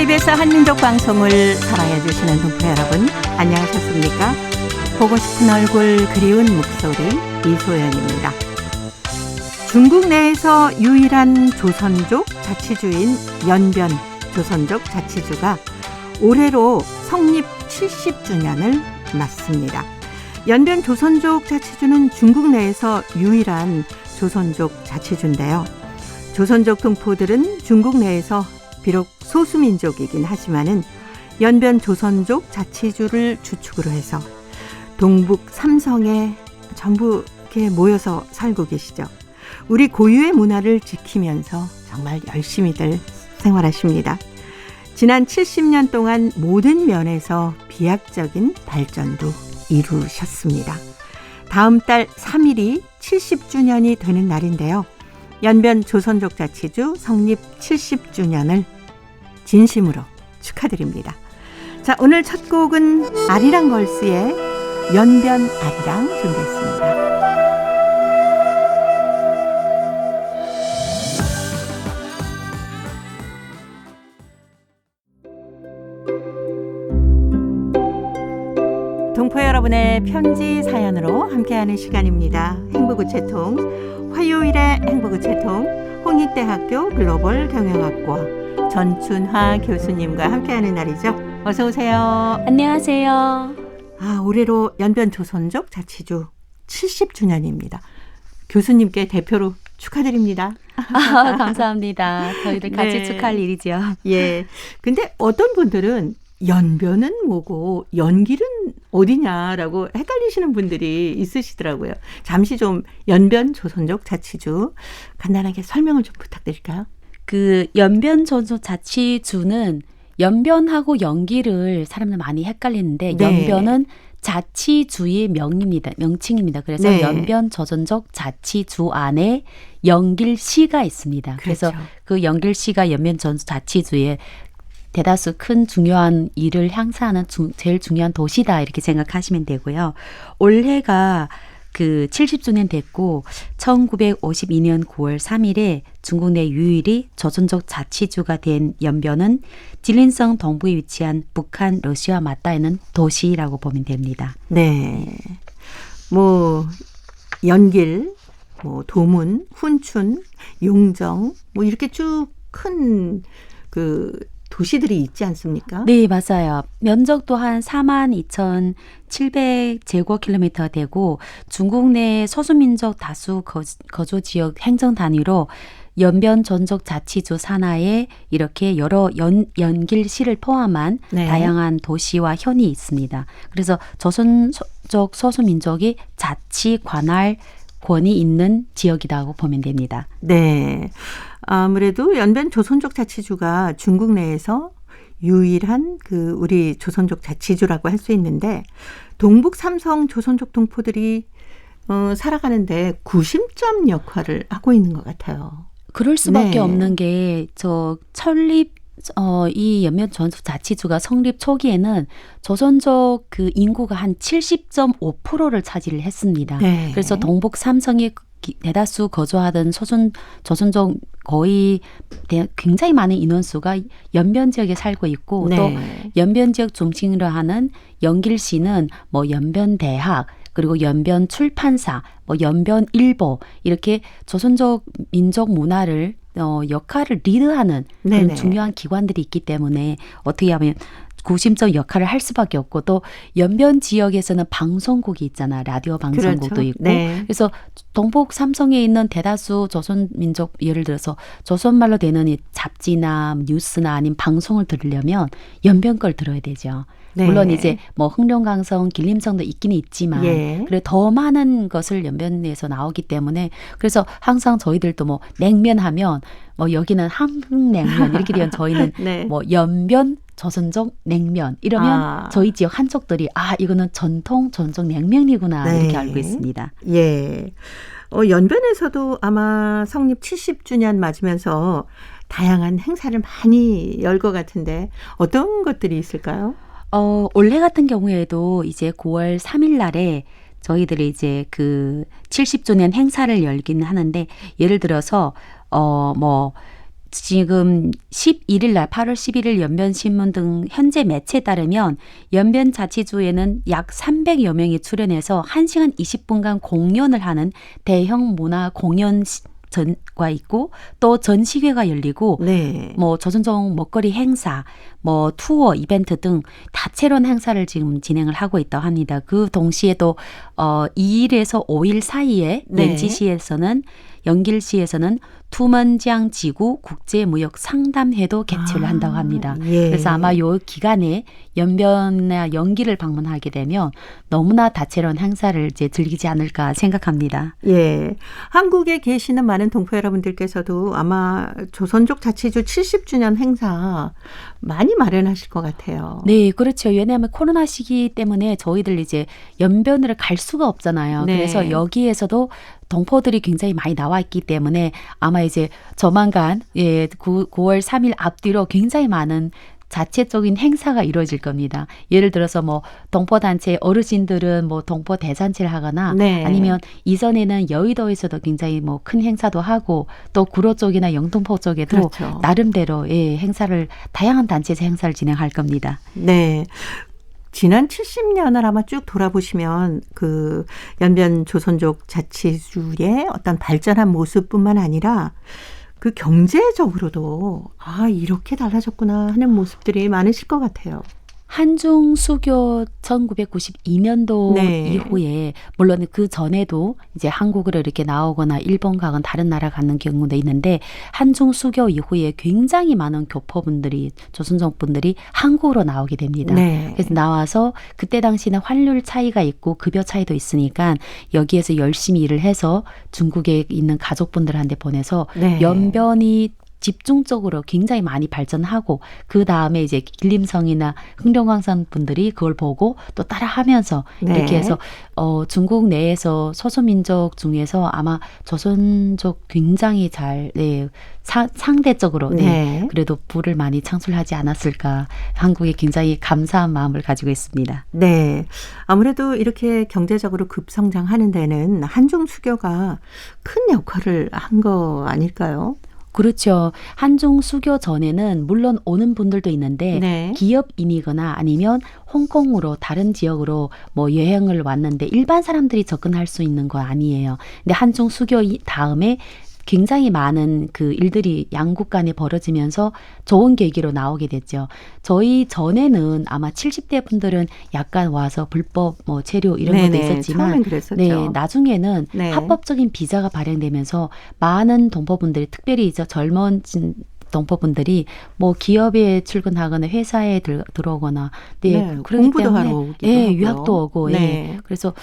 KBS 한민족 방송을 사랑해 주시는 동포 여러분, 안녕하셨습니까? 보고 싶은 얼굴, 그리운 목소리, 이소연입니다. 중국 내에서 유일한 조선족 자치주인 연변 조선족 자치주가 올해로 성립 70주년을 맞습니다. 연변 조선족 자치주는 중국 내에서 유일한 조선족 자치주인데요. 조선족 동포들은 중국 내에서 비록 소수민족이긴 하지만은 연변 조선족 자치주를 주축으로 해서 동북 삼성에 전부 이렇게 모여서 살고 계시죠. 우리 고유의 문화를 지키면서 정말 열심히들 생활하십니다. 지난 70년 동안 모든 면에서 비약적인 발전도 이루셨습니다. 다음 달 3일이 70주년이 되는 날인데요. 연변 조선족 자치주 성립 70주년을 진심으로 축하드립니다. 자, 오늘 첫 곡은 아리랑 걸스의 연변 아리랑 준비했습니다. 동포 여러분의 편지 사연으로 함께하는 시간입니다. 행복우체통, 화요일의 행복우체통, 홍익대학교 글로벌 경영학과 전춘화 교수님과 함께하는 날이죠. 어서 오세요. 안녕하세요. 올해로 연변 조선족 자치주 70주년입니다. 교수님께 대표로 축하드립니다. 감사합니다. 저희들 같이 네. 축하할 일이죠. 예. 근데 어떤 분들은 연변은 뭐고 연길은 어디냐라고 헷갈리시는 분들이 있으시더라고요. 잠시 좀 연변 조선족 자치주 간단하게 설명을 좀 부탁드릴까요? 그 연변 조선족 자치주는 연변하고 연길을 사람들 많이 헷갈리는데 네. 연변은 자치주의 명칭입니다. 그래서 네. 연변 조선족 자치주 안에 연길시가 있습니다. 그래서 그렇죠. 그 연길시가 연변 조선족 자치주의 대다수 큰 중요한 일을 향사하는 제일 중요한 도시다 이렇게 생각하시면 되고요. 올해가 그 70주년 됐고 1952년 9월 3일에 중국 내 유일히 조선족 자치주가 된 연변은 진린성 동부에 위치한 북한 러시아 맞닿아 있는 도시라고 보면 됩니다. 네. 뭐 연길, 뭐 도문, 훈춘, 용정 뭐 이렇게 쭉 큰 그 도시들이 있지 않습니까? 네, 맞아요. 면적도 한 42,700제곱킬로미터 되고 중국 내 소수민족 다수 거주 지역 행정 단위로 연변 전족 자치주 산하에 이렇게 여러 연길시를 포함한 네. 다양한 도시와 현이 있습니다. 그래서 조선족 소수민족이 자치 관할 권이 있는 지역이라고 보면 됩니다. 네. 아무래도 연변 조선족 자치주가 중국 내에서 유일한 그 우리 조선족 자치주라고 할 수 있는데 동북 삼성 조선족 동포들이 살아가는데 구심점 역할을 하고 있는 것 같아요. 그럴 수밖에 네. 없는 게 이 연변 조선족 자치주가 성립 초기에는 조선족 그 인구가 한 70.5%를 차지를 했습니다. 네. 그래서 동북 삼성에 대다수 거주하던 조선족 거의 굉장히 많은 인원수가 연변 지역에 살고 있고 네. 또 연변 지역 중심으로 하는 연길시는 뭐 연변대학 그리고 연변 출판사, 뭐 연변 일보 이렇게 조선족 민족 문화를 역할을 리드하는 그런 네네. 중요한 기관들이 있기 때문에 어떻게 하면 구심점 역할을 할 수밖에 없고 또 연변 지역에서는 방송국이 있잖아요. 라디오 방송국도 그렇죠. 있고 네. 그래서 동북 삼성에 있는 대다수 조선민족 예를 들어서 조선말로 되는 이 잡지나 뉴스나 아니면 방송을 들으려면 연변 걸 들어야 되죠. 네. 물론 이제 뭐 흥룡강성, 길림성도 있기는 있지만 예. 그래 더 많은 것을 연변에서 나오기 때문에 그래서 항상 저희들도 뭐 냉면 하면 뭐 여기는 한국냉면 이렇게 되면 저희는 네. 뭐 연변 조선족 냉면 이러면 저희 지역 한족들이 이거는 전통 조선족 냉면이구나 네. 이렇게 알고 있습니다. 예. 연변에서도 아마 성립 70주년 맞으면서 다양한 행사를 많이 열 것 같은데 어떤 것들이 있을까요? 올해 같은 경우에도 이제 9월 3일 날에 저희들이 이제 그 70주년 행사를 열기는 하는데 예를 들어서 뭐 지금 11일 날 8월 11일 연변신문 등 현재 매체에 따르면 연변자치주에는 약 300여 명이 출연해서 1시간 20분간 공연을 하는 대형 문화 공연 전과 있고 또 전시회가 열리고 네. 뭐 조선족 먹거리 행사, 뭐 투어, 이벤트 등 다채로운 행사를 지금 진행을 하고 있다고 합니다. 그 동시에도 2일에서 5일 사이에 네. 연지시에서는 영길시에서는 투먼지ang 지구 국제무역 상담회도 개최를 한다고 합니다. 예. 그래서 아마 요 기간에 연변이나 영길을 방문하게 되면 너무나 다채로운 행사를 이제 즐기지 않을까 생각합니다. 예. 한국에 계시는 많은 동포 여러분들께서도 아마 조선족 자치주 70주년 행사 많이 마련하실 것 같아요. 네, 그렇죠. 왜냐하면 코로나 시기 때문에 저희들 이제 연변을 갈 수가 없잖아요. 네. 그래서 여기에서도 동포들이 굉장히 많이 나와 있기 때문에 아마 이제 조만간 9월 3일 앞뒤로 굉장히 많은 자체적인 행사가 이루어질 겁니다. 예를 들어서 뭐 동포단체 어르신들은 뭐 동포 대잔치를 하거나 네. 아니면 이전에는 여의도에서도 굉장히 뭐 큰 행사도 하고 또 구로 쪽이나 영등포 쪽에도 그렇죠. 나름대로 행사를 다양한 단체에서 행사를 진행할 겁니다. 네. 지난 70년을 아마 쭉 돌아보시면 그 연변 조선족 자치주의 어떤 발전한 모습뿐만 아니라 그 경제적으로도 이렇게 달라졌구나 하는 모습들이 많으실 것 같아요. 한중 수교 1992년도 네. 이후에 물론 그 전에도 이제 한국으로 이렇게 나오거나 일본 가거나 다른 나라 가는 경우도 있는데 한중 수교 이후에 굉장히 많은 교포분들이 조선족 분들이 한국으로 나오게 됩니다. 네. 그래서 나와서 그때 당시는 환율 차이가 있고 급여 차이도 있으니까 여기에서 열심히 일을 해서 중국에 있는 가족분들한테 보내서 네. 연변이 집중적으로 굉장히 많이 발전하고 그 다음에 이제 길림성이나 흥룡광산 분들이 그걸 보고 또 따라하면서 네. 이렇게 해서 중국 내에서 소수민족 중에서 아마 조선족 굉장히 잘 상대적으로 네. 그래도 부를 많이 창출하지 않았을까 한국에 굉장히 감사한 마음을 가지고 있습니다. 네. 아무래도 이렇게 경제적으로 급성장하는 데는 한중 수교가 큰 역할을 한 거 아닐까요? 그렇죠. 한중 수교 전에는 물론 오는 분들도 있는데 네. 기업인이거나 아니면 홍콩으로 다른 지역으로 뭐 여행을 왔는데 일반 사람들이 접근할 수 있는 거 아니에요. 근데 한중 수교 다음에 굉장히 많은 그 일들이 양국 간에 벌어지면서 좋은 계기로 나오게 됐죠. 저희 전에는 아마 70대 분들은 약간 와서 불법 뭐 체류 이런 것도 네네. 있었지만 처음엔 그랬었죠. 네, 나중에는 네. 합법적인 비자가 발행되면서 많은 동포분들이 특별히 이제 젊은 동포분들이 뭐 기업에 출근하거나 회사에 들어오거나 네, 그렇기 공부도 때문에 하러 오기도 하고요. 유학도 오고 네. 그래서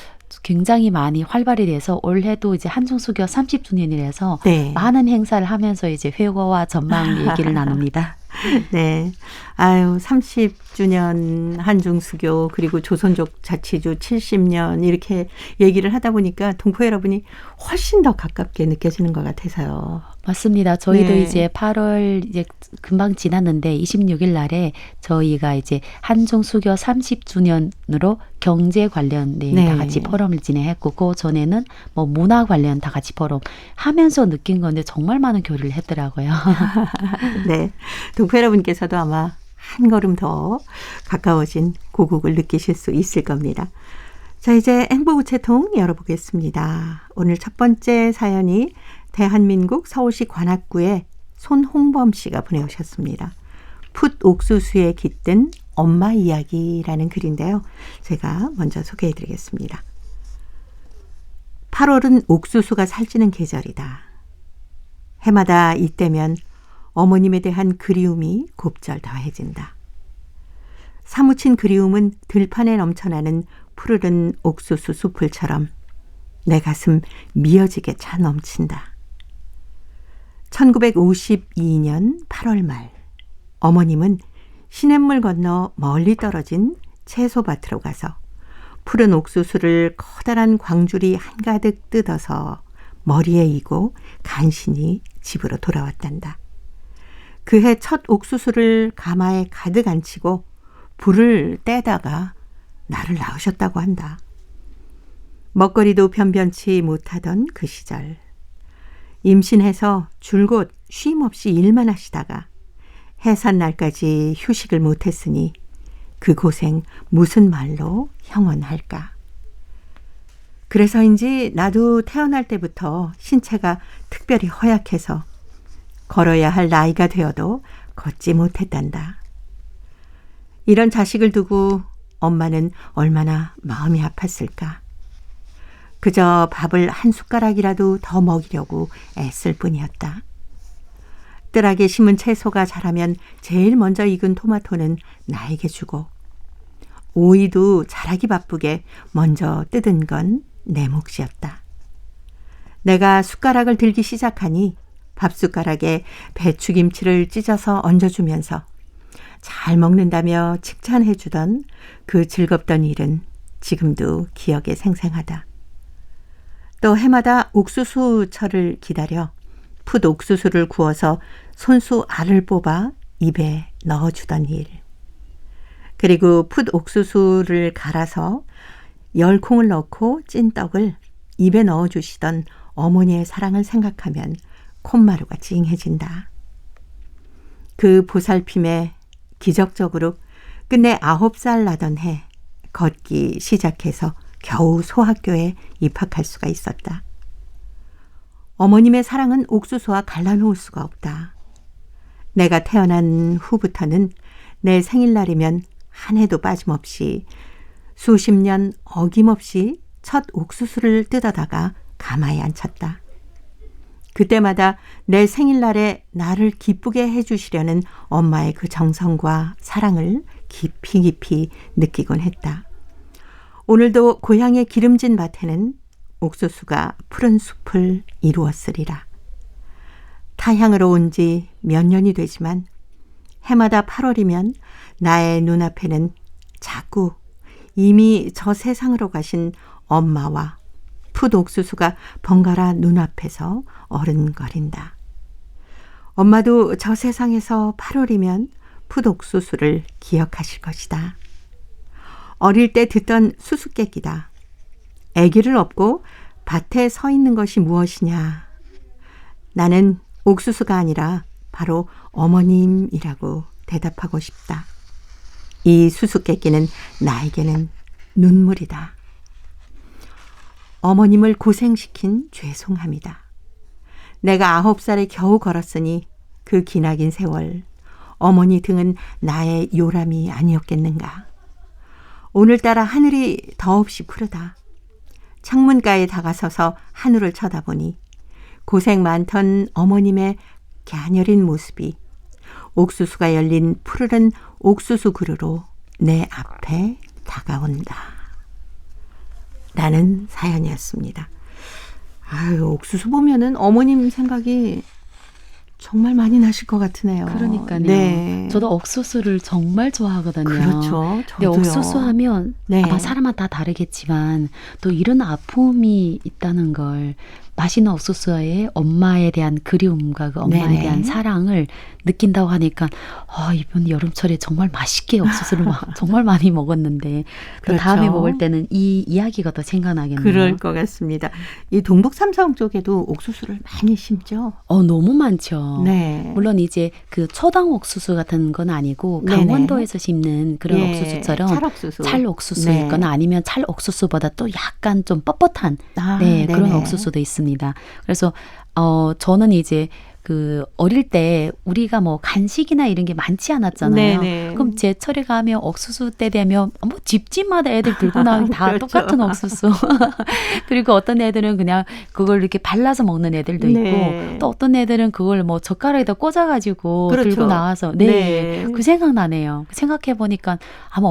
굉장히 많이 활발히 돼서 올해도 이제 한중수교 30주년이라서 네. 많은 행사를 하면서 이제 회고와 전망 얘기를 나눕니다. 네. 30주년 한중수교 그리고 조선족 자치주 70년 이렇게 얘기를 하다 보니까 동포 여러분이 훨씬 더 가깝게 느껴지는 것 같아서요. 맞습니다. 저희도 네. 이제 8월 이제 금방 지났는데 26일 날에 저희가 이제 한중 수교 30주년으로 경제 관련 네. 다 같이 포럼을 진행했고 그 전에는 뭐 문화 관련 다 같이 포럼 하면서 느낀 건데 정말 많은 교류를 했더라고요. 네. 동포 여러분께서도 아마 한 걸음 더 가까워진 고국을 느끼실 수 있을 겁니다. 자, 이제 행보우체통 열어보겠습니다. 오늘 첫 번째 사연이 대한민국 서울시 관악구의 손홍범 씨가 보내오셨습니다. 풋 옥수수에 깃든 엄마 이야기라는 글인데요. 제가 먼저 소개해드리겠습니다. 8월은 옥수수가 살찌는 계절이다. 해마다 이때면 어머님에 대한 그리움이 곱절 더해진다. 사무친 그리움은 들판에 넘쳐나는 푸르른 옥수수 숲을처럼 내 가슴 미어지게 차 넘친다. 1952년 8월 말 어머님은 시냇물 건너 멀리 떨어진 채소밭으로 가서 푸른 옥수수를 커다란 광줄이 한가득 뜯어서 머리에 이고 간신히 집으로 돌아왔단다. 그해 첫 옥수수를 가마에 가득 안치고 불을 떼다가 나를 낳으셨다고 한다. 먹거리도 변변치 못하던 그 시절 임신해서 줄곧 쉼 없이 일만 하시다가 해산날까지 휴식을 못했으니 그 고생 무슨 말로 형언할까. 그래서인지 나도 태어날 때부터 신체가 특별히 허약해서 걸어야 할 나이가 되어도 걷지 못했단다. 이런 자식을 두고 엄마는 얼마나 마음이 아팠을까. 그저 밥을 한 숟가락이라도 더 먹이려고 애쓸 뿐이었다. 뜰하게 심은 채소가 자라면 제일 먼저 익은 토마토는 나에게 주고 오이도 자라기 바쁘게 먼저 뜯은 건 내 몫이었다. 내가 숟가락을 들기 시작하니 밥숟가락에 배추김치를 찢어서 얹어주면서 잘 먹는다며 칭찬해 주던 그 즐겁던 일은 지금도 기억에 생생하다. 또 해마다 옥수수철을 기다려 풋 옥수수를 구워서 손수 알을 뽑아 입에 넣어주던 일. 그리고 풋 옥수수를 갈아서 열콩을 넣고 찐 떡을 입에 넣어주시던 어머니의 사랑을 생각하면 콧마루가 찡해진다. 그 보살핌에 기적적으로 끝내 9살 나던 해 걷기 시작해서 겨우 소학교에 입학할 수가 있었다. 어머님의 사랑은 옥수수와 갈라놓을 수가 없다. 내가 태어난 후부터는 내 생일날이면 한 해도 빠짐없이 수십 년 어김없이 첫 옥수수를 뜯어다가 가마에 앉혔다. 그때마다 내 생일날에 나를 기쁘게 해주시려는 엄마의 그 정성과 사랑을 깊이 깊이 느끼곤 했다. 오늘도 고향의 기름진 밭에는 옥수수가 푸른 숲을 이루었으리라. 타향으로 온 지 몇 년이 되지만 해마다 8월이면 나의 눈앞에는 자꾸 이미 저 세상으로 가신 엄마와 풋 옥수수가 번갈아 눈앞에서 어른거린다. 엄마도 저 세상에서 8월이면 풋 옥수수를 기억하실 것이다. 어릴 때 듣던 수수께끼다. 아기를 업고 밭에 서 있는 것이 무엇이냐. 나는 옥수수가 아니라 바로 어머님이라고 대답하고 싶다. 이 수수께끼는 나에게는 눈물이다. 어머님을 고생시킨 죄송함이다. 내가 9살에 겨우 걸었으니 그 기나긴 세월 어머니 등은 나의 요람이 아니었겠는가. 오늘따라 하늘이 더없이 푸르다. 창문가에 다가서서 하늘을 쳐다보니 고생 많던 어머님의 갸녀린 모습이 옥수수가 열린 푸르른 옥수수 그루로 내 앞에 다가온다. 라는 사연이었습니다. 아유, 옥수수 보면은 어머님 생각이 정말 많이 나실 것 같으네요. 그러니까요. 네. 저도 옥수수를 정말 좋아하거든요. 그렇죠. 근데 저도요. 옥수수 하면 네. 아마 사람마다 다르겠지만 또 이런 아픔이 있다는 걸 맛있는 옥수수의 엄마에 대한 그리움과 그 엄마에 네네. 대한 사랑을 느낀다고 하니까 이번 여름철에 정말 맛있게 옥수수를 정말 많이 먹었는데 또 그렇죠. 다음에 먹을 때는 이 이야기가 더 생각나겠네요. 그럴 것 같습니다. 이 동북 삼성 쪽에도 옥수수를 많이 심죠. 너무 많죠. 네. 물론 이제 그 초당 옥수수 같은 건 아니고 네네. 강원도에서 심는 그런 예, 옥수수처럼 찰옥수수. 찰옥수수 네. 있거나 아니면 찰옥수수보다 또 약간 좀 뻣뻣한 아, 그런 네네. 옥수수도 있습니다. 그래서 저는 이제 그 어릴 때 우리가 뭐 간식이나 이런 게 많지 않았잖아요. 네네. 그럼 제철에 가면 옥수수 때 되면 뭐 집집마다 애들 들고 나오는 다 그렇죠. 똑같은 옥수수. 그리고 어떤 애들은 그냥 그걸 이렇게 발라서 먹는 애들도 있고 네. 또 어떤 애들은 그걸 뭐 젓가락에다 꽂아가지고 그렇죠. 들고 나와서 네. 그 생각나네요. 생각해 보니까 아마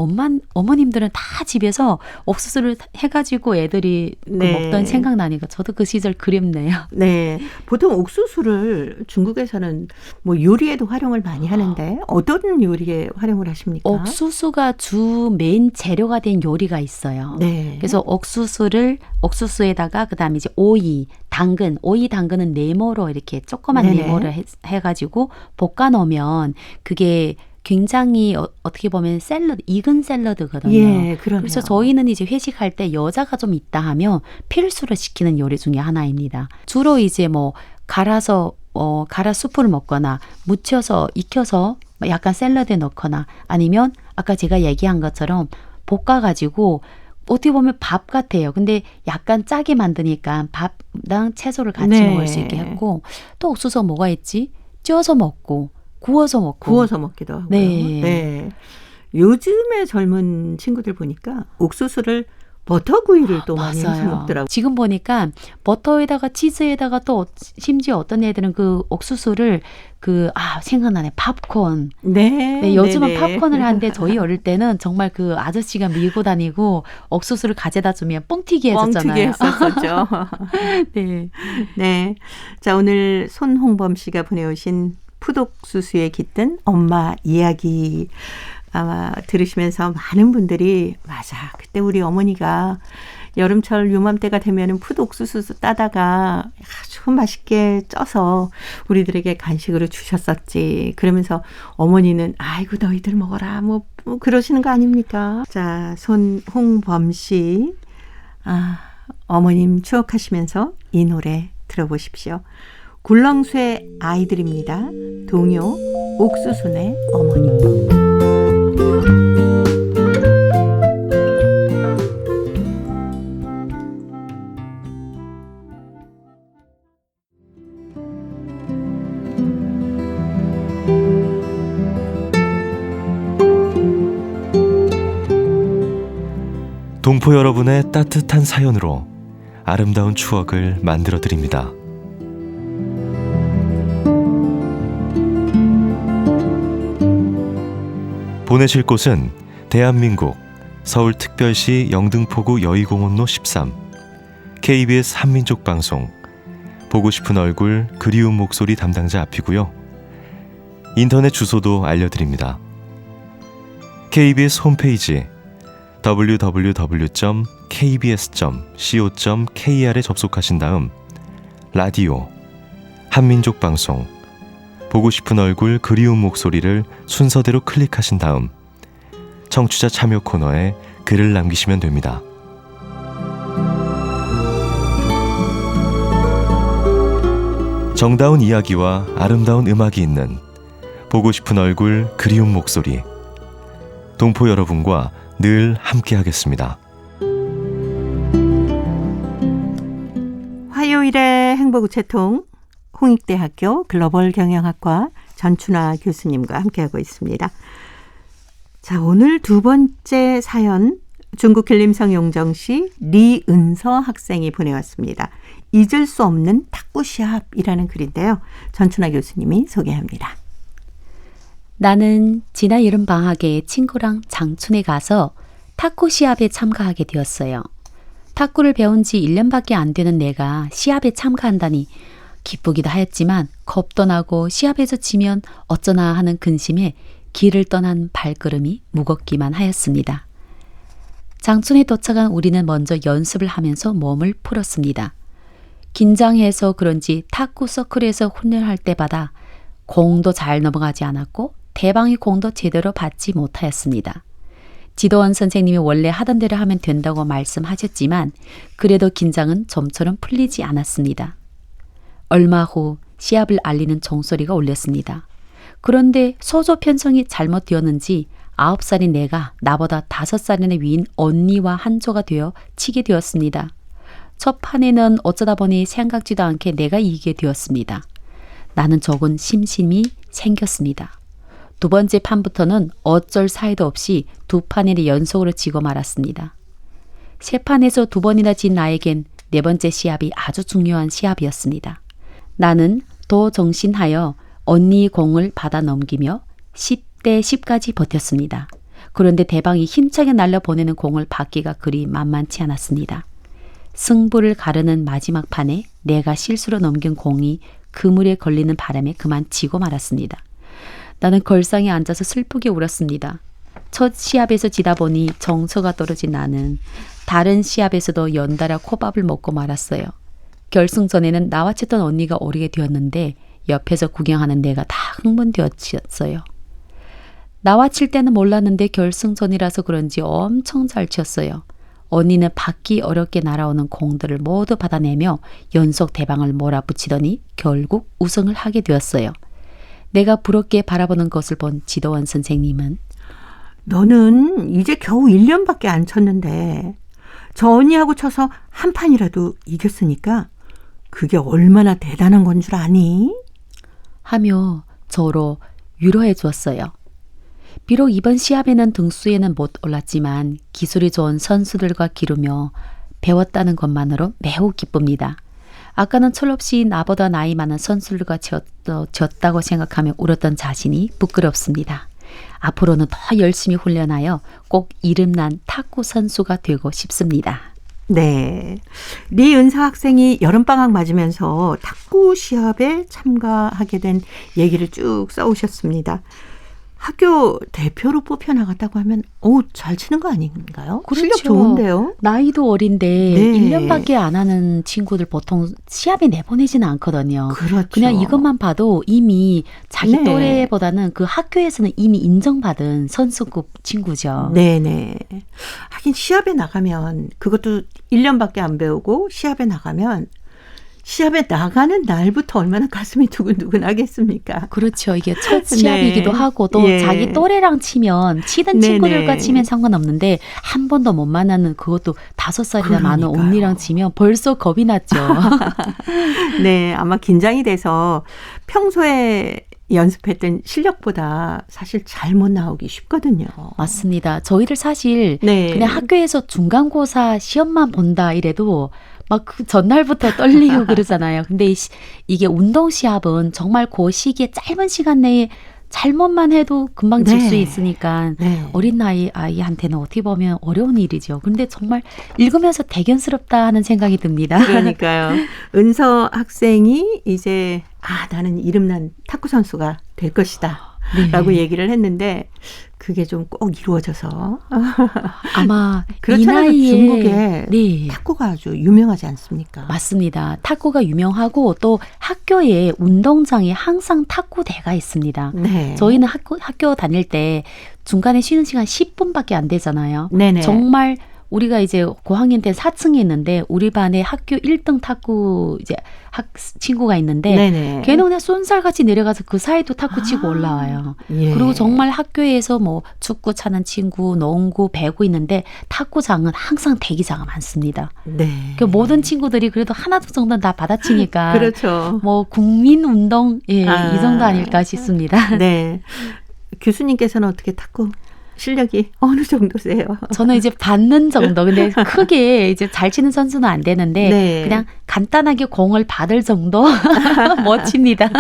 어머님들은 다 집에서 옥수수를 해가지고 애들이 그 네. 먹던 생각나니까 저도 그 시절 그립네요. 네. 보통 옥수수를 중국에서는 뭐 요리에도 활용을 많이 하는데 어떤 요리에 활용을 하십니까? 옥수수가 주 메인 재료가 된 요리가 있어요. 네. 그래서 옥수수에다가 그다음에 이제 오이, 당근, 당근은 네모로 이렇게 조그만 네네. 네모를 해가지고 볶아 놓으면 그게 굉장히 어떻게 보면 익은 샐러드거든요. 예, 그러네요. 그래서 저희는 이제 회식할 때 여자가 좀 있다 하면 필수로 시키는 요리 중에 하나입니다. 주로 이제 뭐 갈아서 갈아 수프를 먹거나 무쳐서 익혀서 약간 샐러드에 넣거나 아니면 아까 제가 얘기한 것처럼 볶아가지고 어떻게 보면 밥 같아요. 근데 약간 짜게 만드니까 밥랑 채소를 같이 네. 먹을 수 있게 했고 또 옥수수 뭐가 있지? 쪄서 먹고 구워서 먹고 구워서 먹기도 하고요. 네. 네. 요즘의 젊은 친구들 보니까 옥수수를 버터구이를 또 많이 해서 맞아요. 먹더라고요. 지금 보니까 버터에다가 치즈에다가 또 심지어 어떤 애들은 그 옥수수를 생각나네. 팝콘. 네. 네, 요즘은 네네. 팝콘을 하는데 저희 어릴 때는 정말 그 아저씨가 밀고 다니고 옥수수를 가져다 주면 뻥튀기 뻥튀기 해줬잖아요. 했었었죠. 네. 네. 자, 오늘 손홍범 씨가 보내오신 풋옥수수에 깃든 엄마 이야기 아마 들으시면서 많은 분들이 맞아. 그때 우리 어머니가 여름철 요맘때가 되면은 풋옥수수 따다가 아주 맛있게 쪄서 우리들에게 간식으로 주셨었지. 그러면서 어머니는 아이고 너희들 먹어라. 뭐 그러시는 거 아닙니까? 자, 손홍범 씨. 어머님 추억하시면서 이 노래 들어보십시오. 굴렁쇠 아이들입니다. 동요 옥수수네 어머니. 동포 여러분의 따뜻한 사연으로 아름다운 추억을 만들어 드립니다. 보내실 곳은 대한민국 서울특별시 영등포구 여의공원로 13 KBS 한민족방송 보고 싶은 얼굴 그리운 목소리 담당자 앞이고요. 인터넷 주소도 알려드립니다. KBS 홈페이지 www.kbs.co.kr에 접속하신 다음 라디오, 한민족방송, 보고 싶은 얼굴 그리운 목소리를 순서대로 클릭하신 다음 청취자 참여 코너에 글을 남기시면 됩니다. 정다운 이야기와 아름다운 음악이 있는 보고 싶은 얼굴 그리운 목소리, 동포 여러분과 늘 함께하겠습니다. 화요일의 행복우체통 홍익대학교 글로벌 경영학과 전춘아 교수님과 함께하고 있습니다. 자, 오늘 두 번째 사연 중국 길림성 용정시 리은서 학생이 보내왔습니다. 잊을 수 없는 탁구시합이라는 글인데요. 전춘아 교수님이 소개합니다. 나는 지난 여름방학에 친구랑 장춘에 가서 탁구 시합에 참가하게 되었어요. 탁구를 배운 지 1년밖에 안 되는 내가 시합에 참가한다니 기쁘기도 하였지만 겁도 나고 시합에서 지면 어쩌나 하는 근심에 길을 떠난 발걸음이 무겁기만 하였습니다. 장춘에 도착한 우리는 먼저 연습을 하면서 몸을 풀었습니다. 긴장해서 그런지 탁구 서클에서 훈련할 때마다 공도 잘 넘어가지 않았고 대방위 공도 제대로 받지 못하였습니다. 지도원 선생님이 원래 하던 대로 하면 된다고 말씀하셨지만 그래도 긴장은 좀처럼 풀리지 않았습니다. 얼마 후 시합을 알리는 종소리가 울렸습니다. 그런데 소조 편성이 잘못되었는지 9살인 내가 나보다 5살이나 위인 언니와 한조가 되어 치게 되었습니다. 첫 판에는 어쩌다 보니 생각지도 않게 내가 이기게 되었습니다. 나는 조금 심심이 생겼습니다. 두 번째 판부터는 어쩔 사이도 없이 두 판을 연속으로 지고 말았습니다. 세 판에서 두 번이나 진 나에겐 네 번째 시합이 아주 중요한 시합이었습니다. 나는 더 정신하여 언니의 공을 받아 넘기며 10대 10까지 버텼습니다. 그런데 대방이 힘차게 날려보내는 공을 받기가 그리 만만치 않았습니다. 승부를 가르는 마지막 판에 내가 실수로 넘긴 공이 그물에 걸리는 바람에 그만 지고 말았습니다. 나는 걸상에 앉아서 슬프게 울었습니다. 첫 시합에서 지다 보니 정서가 떨어진 나는 다른 시합에서도 연달아 콧밥을 먹고 말았어요. 결승전에는 나와 쳤던 언니가 오르게 되었는데 옆에서 구경하는 내가 다 흥분되었어요. 나와 칠 때는 몰랐는데 결승전이라서 그런지 엄청 잘 쳤어요. 언니는 받기 어렵게 날아오는 공들을 모두 받아내며 연속 대방을 몰아붙이더니 결국 우승을 하게 되었어요. 내가 부럽게 바라보는 것을 본 지도원 선생님은 너는 이제 겨우 1년밖에 안 쳤는데 저 언니하고 쳐서 한 판이라도 이겼으니까 그게 얼마나 대단한 건 줄 아니? 하며 저로 위로해 주었어요. 비록 이번 시합에는 등수에는 못 올랐지만 기술이 좋은 선수들과 기르며 배웠다는 것만으로 매우 기쁩니다. 아까는 철없이 나보다 나이 많은 선수들과 졌다고 생각하며 울었던 자신이 부끄럽습니다. 앞으로는 더 열심히 훈련하여 꼭 이름난 탁구 선수가 되고 싶습니다. 네. 리은서 학생이 여름방학 맞으면서 탁구 시합에 참가하게 된 얘기를 쭉 써오셨습니다. 학교 대표로 뽑혀나갔다고 하면 잘 치는 거 아닌가요? 실력 좋은데요? 나이도 어린데 네. 1년밖에 안 하는 친구들 보통 시합에 내보내지는 않거든요. 그렇죠. 그냥 이것만 봐도 이미 자기 네. 또래보다는 그 학교에서는 이미 인정받은 선수급 친구죠. 네네. 하긴 시합에 나가면 그것도 1년밖에 안 배우고 시합에 나가면 시합에 나가는 날부터 얼마나 가슴이 두근두근 하겠습니까? 그렇죠. 이게 첫 시합이기도 네. 하고 또 예. 자기 또래랑 치면 치던 네네. 친구들과 치면 상관없는데 한 번도 못 만나는 그것도 5살이나 많은 그러니까요. 언니랑 치면 벌써 겁이 났죠. 네, 아마 긴장이 돼서 평소에 연습했던 실력보다 사실 잘못 나오기 쉽거든요. 맞습니다. 저희들 사실 네. 그냥 학교에서 중간고사 시험만 본다 이래도 막 그 전날부터 떨리고 그러잖아요. 근데 이게 운동 시합은 정말 그 시기에 짧은 시간 내에 잘못만 해도 금방 질 네. 수 있으니까 네. 어린 나이 아이한테는 어떻게 보면 어려운 일이죠. 근데 정말 읽으면서 대견스럽다 하는 생각이 듭니다. 그러니까요. 은서 학생이 이제 나는 이름난 탁구 선수가 될 것이다. 네. 라고 얘기를 했는데 그게 좀 꼭 이루어져서 아마 이 그렇잖아요. 나이에 중국에 네. 탁구가 아주 유명하지 않습니까? 맞습니다. 탁구가 유명하고 또 학교에 운동장에 항상 탁구대가 있습니다. 네. 저희는 학교 다닐 때 중간에 쉬는 시간 10분밖에 안 되잖아요. 네네. 정말 우리가 이제 고학년 때 4층에 있는데 우리 반에 학교 1등 탁구 이제 친구가 있는데 네네. 걔는 그냥 쏜살같이 내려가서 그 사이도 탁구 치고 올라와요. 예. 그리고 정말 학교에서 뭐 축구 차는 친구, 농구, 배구 있는데 탁구장은 항상 대기자가 많습니다. 네. 그 모든 친구들이 그래도 하나 정도는 다 받아치니까 그렇죠. 뭐 국민 운동 이 정도 아닐까 싶습니다. 네. 교수님께서는 어떻게 탁구 실력이 어느 정도세요? 저는 이제 받는 정도. 근데 크게 이제 잘 치는 선수는 안 되는데 네. 그냥 간단하게 공을 받을 정도 멋집니다.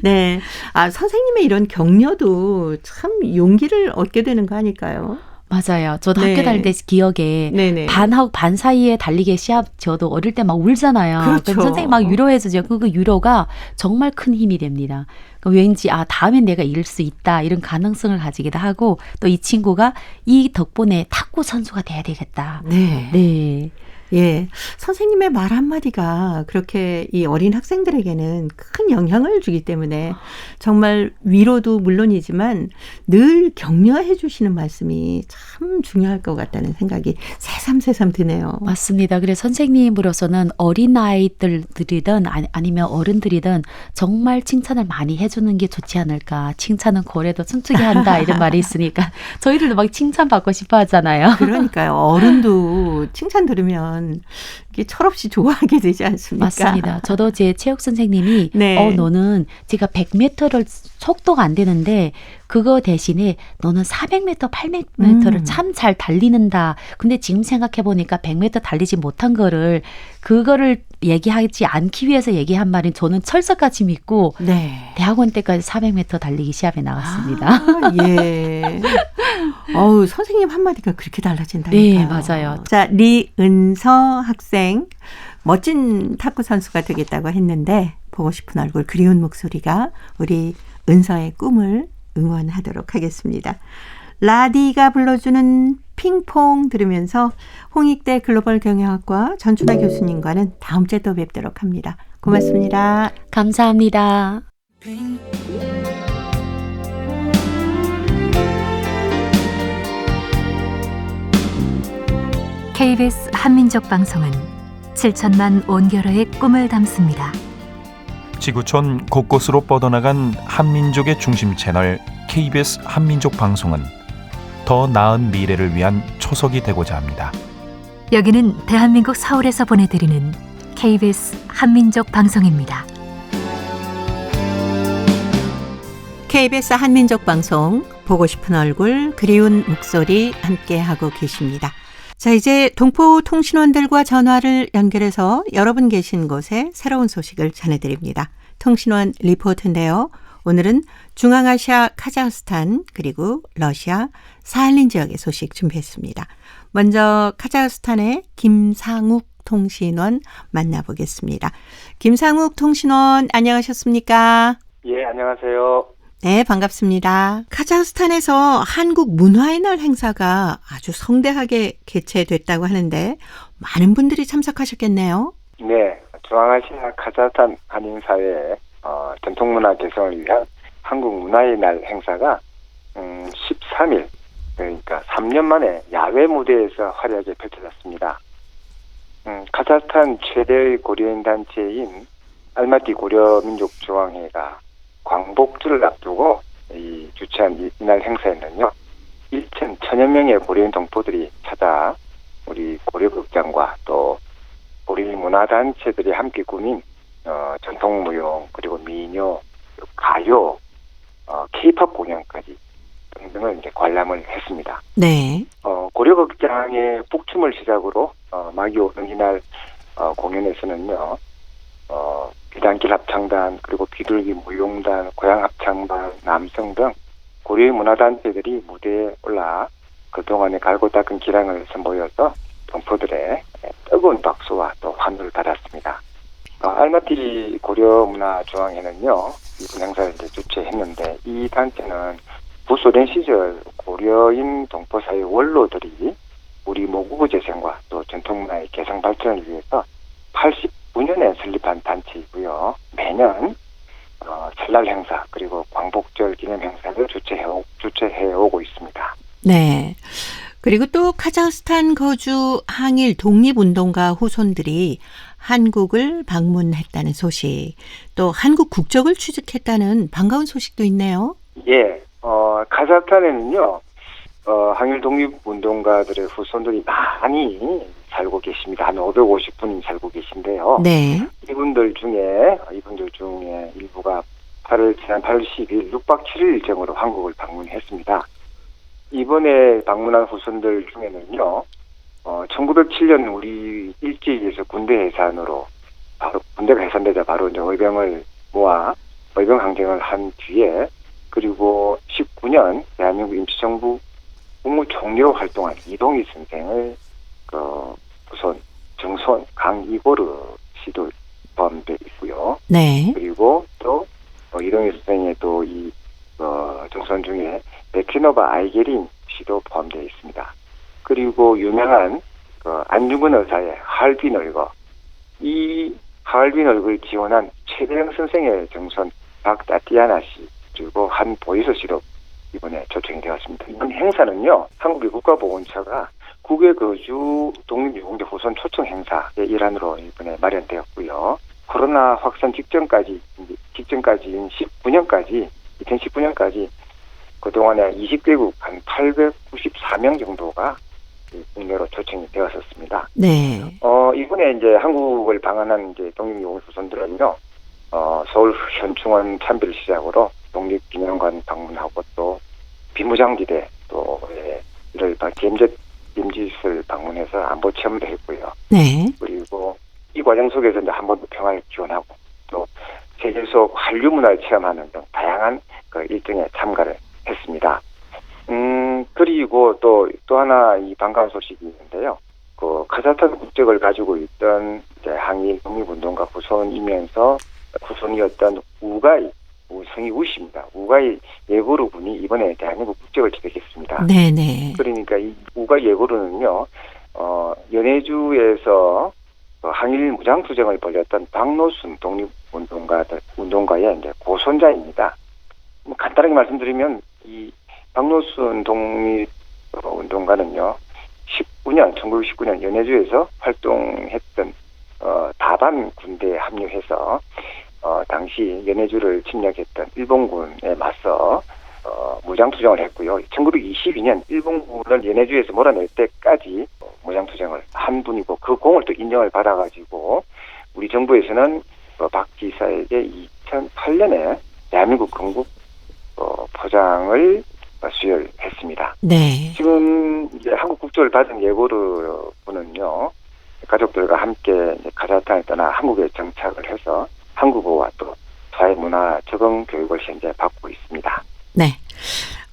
네. 선생님의 이런 격려도 참 용기를 얻게 되는 거 아닐까요? 맞아요. 저도 네. 학교 다닐 때 기억에 네네. 반하고 반 사이에 달리기 시합 저도 어릴 때 막 울잖아요. 그렇죠. 그럼 선생님 막 위로해 주죠. 그 위로가 정말 큰 힘이 됩니다. 왠지 다음엔 내가 이길 수 있다 이런 가능성을 가지기도 하고 또 이 친구가 이 덕분에 탁구 선수가 돼야 되겠다. 네. 네. 예. 선생님의 말 한마디가 그렇게 이 어린 학생들에게는 큰 영향을 주기 때문에 정말 위로도 물론이지만 늘 격려해 주시는 말씀이 참 중요할 것 같다는 생각이 새삼새삼 드네요. 맞습니다. 그래서 선생님으로서는 어린 아이들이든 아니면 어른들이든 정말 칭찬을 많이 해주는 게 좋지 않을까. 칭찬은 고래도 춤추게 한다 이런 말이 있으니까 저희들도 막 칭찬받고 싶어 하잖아요. 그러니까요. 어른도 칭찬 들으면 이게 철없이 좋아하게 되지 않습니까? 맞습니다. 저도 제 체육 선생님이 네. 너는 제가 100m를 속도가 안 되는데 그거 대신에 너는 400m, 800m를 참 잘 달리는다. 근데 지금 생각해 보니까 100m 달리지 못한 그거를 얘기하지 않기 위해서 얘기한 말인 저는 철석같이 믿고 네. 대학원 때까지 400m 달리기 시합에 나갔습니다. 예. 선생님 한마디가 그렇게 달라진다니까요. 네, 맞아요. 자, 리은서 학생 멋진 탁구 선수가 되겠다고 했는데 보고 싶은 얼굴 그리운 목소리가 우리 은서의 꿈을 응원하도록 하겠습니다. 라디가 불러주는 핑퐁 들으면서 홍익대 글로벌 경영학과 전춘하 교수님과는 다음 주에 또 뵙도록 합니다. 고맙습니다. 감사합니다. KBS 한민족 방송은 7천만 온결어의 꿈을 담습니다. 지구촌 곳곳으로 뻗어나간 한민족의 중심 채널 KBS 한민족 방송은 더 나은 미래를 위한 초석이 되고자 합니다. 여기는 대한민국 서울에서 보내드리는 KBS 한민족 방송입니다. KBS 한민족 방송 보고 싶은 얼굴 그리운 목소리 함께하고 계십니다. 자, 이제 동포 통신원들과 전화를 연결해서 여러분 계신 곳에 새로운 소식을 전해드립니다. 통신원 리포트인데요. 오늘은 중앙아시아 카자흐스탄 그리고 러시아 사할린 지역의 소식 준비했습니다. 먼저 카자흐스탄의 김상욱 통신원 만나보겠습니다. 김상욱 통신원 안녕하셨습니까? 예, 안녕하세요. 네, 반갑습니다. 카자흐스탄에서 한국 문화의 날 행사가 아주 성대하게 개최됐다고 하는데 많은 분들이 참석하셨겠네요. 네, 중앙아시아 카자흐스탄 한인사회 전통문화 개성을 위한 한국 문화의 날 행사가 13일, 그러니까 3년 만에 야외 무대에서 화려하게 펼쳐졌습니다. 카자흐스탄 최대의 고려인 단체인 알마티 고려민족중앙회가 광복절을 앞두고 주최한 이날 행사에는요, 1,000여 명의 고려인 동포들이 찾아 우리 고려극장과 또 고려인 문화단체들이 함께 꾸민 전통무용, 그리고 민요, 가요, K-팝 공연까지 등등을 이제 관람을 했습니다. 네. 고려극장의 북춤을 시작으로 막이 오는 이날 공연에서는요, 비단길 합창단, 그리고 비둘기 무용단, 고향 합창단, 남성 등 고려인 문화단체들이 무대에 올라 그동안에 갈고 닦은 기량을 선보여서 동포들의 뜨거운 박수와 또 환호를 받았습니다. 알마티 고려문화중앙회는요, 이번 행사를 이제 주최했는데, 이 단체는 구소련 시절 고려인 동포사회 원로들이 우리 모국어 재생과 또 전통문화의 개성 발전을 위해서 89년에 설립한 단체이고요. 매년 설날 행사 그리고 광복절 기념 행사를 주최해오고 있습니다. 네. 그리고 또 카자흐스탄 거주 항일 독립운동가 후손들이 한국을 방문했다는 소식, 또 한국 국적을 취득했다는 반가운 소식도 있네요. 예, 카자흐스탄에는요, 항일 독립운동가들의 후손들이 많이 살고 계십니다. 한 550분이 살고 계신데요. 네. 이분들 중에 일부가 지난 8월 10일 6박 7일 일정으로 한국을 방문했습니다. 이번에 방문한 후손들 중에는요, 1907년 우리 일제에서 군대 해산으로 바로 군대가 해산되자 바로 이제 의병을 모아 의병 항쟁을 한 뒤에, 그리고 19년 대한민국 임시정부 국무총리로 활동한 이동희 선생을 후손 정손 강이고르 씨도 포함되어 있고요. 네. 그리고 또 이동희 선생의 또 이 정손 중에 베키노바 아이게린 씨도 포함되어 있습니다. 그리고 유명한 안중근 의사의 하얼빈 얼거, 이 하얼빈 얼거를 지원한 최대영 선생의 정손 박다티아나 씨, 그리고 한 보이서 씨도 이번에 초청이 되었습니다. 이번 행사는요, 한국의 국가보훈처가 국외 거주 독립유공자 후손 초청 행사의 일환으로 이번에 마련되었고요. 코로나 확산 직전까지인 2019년까지 그동안에 20개국 한 894명 정도가 국내로 초청이 되었었습니다. 네. 이번에 이제 한국을 방한한 이제 독립유공자 후손들은요, 서울 현충원 참배를 시작으로 독립기념관 방문하고 또 비무장지대 또 이를 gem지시설 방문해서 안보 체험도 했고요. 네. 그리고 이 과정 속에서 이제 한반도 평화를 기원하고 또 세계 속 한류 문화를 체험하는 등 다양한 일정에 참가를 했습니다. 그리고 또 하나 이 반가운 소식이 있는데요. 카자흐스탄 국적을 가지고 있던 이제 항일 독립운동가 후손이었던 성이 우씨입니다. 우가이 예고르 군이 이번에 대한민국 국적을 취득했습니다. 네네. 그러니까 이 우가이 예고르는요, 연해주에서 항일 무장투쟁을 벌였던 박노순 독립운동가의 이제 고손자입니다. 간단하게 말씀드리면 이 박노순 독립운동가는요, 1919년 연해주에서 활동했던 다반 군대에 합류해서 당시 연해주를 침략했던 일본군에 맞서 무장투쟁을 했고요. 1922년 일본군을 연해주에서 몰아낼 때까지 무장투쟁을 한 분이고 그 공을 또 인정을 받아가지고 우리 정부에서는 박 지사에게 2008년에 대한민국 건국 포장을 수여했습니다. 네. 지금 이제 한국 국적을 받은 예고르 분은요, 가족들과 함께 이제 카자흐스탄에 떠나 한국에 정착을 해서 한국어와 또 사회 문화 적응 교육을 현재 받고 있습니다. 네.